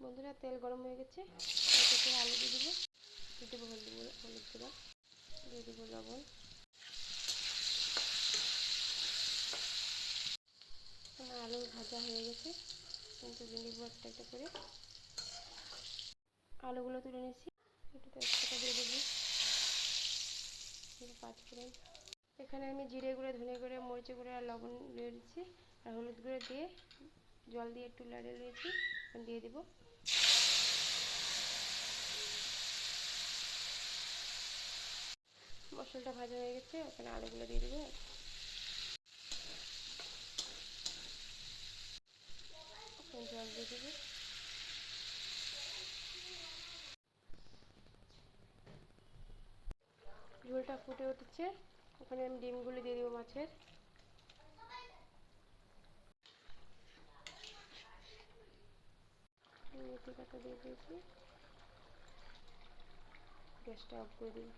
বন্ধুরা তেল গরম হয়ে গেছে, এতে আলু দিয়ে দেবো, দিয়ে দেবো হলুদ গুঁড়ো, দিয়ে দেবো লবণ। আমার আলু ভাজা হয়ে গেছে, কিন্তু দিয়ে দেবো একটা একটা করে। আলুগুলো তুলে নিয়েছি, একটু তেজপাতা দিয়ে দেবো, 5 ফোড়ন। এখানে আমি জিরে গুঁড়ো, ধনে গুঁড়ো, মরিচ গুঁড়ো আর লবণ দিয়ে দিচ্ছি, আর হলুদ গুঁড়ো দিয়ে জল দিয়ে একটু লাড়িয়ে নিয়েছি, দিয়ে দেবো। মশলাটা ভাজা হয়ে গেছে, ওখানে আলুগুলো দিয়ে দেবো। জল দিয়ে দেবো। ঝোলটা ফুটে উঠেছে, ওখানে আমি ডিমগুলো দিয়ে দেবো মাছের। মেথি পাতা দিয়ে দিয়েছি, গ্যাসটা অফ করে দিই।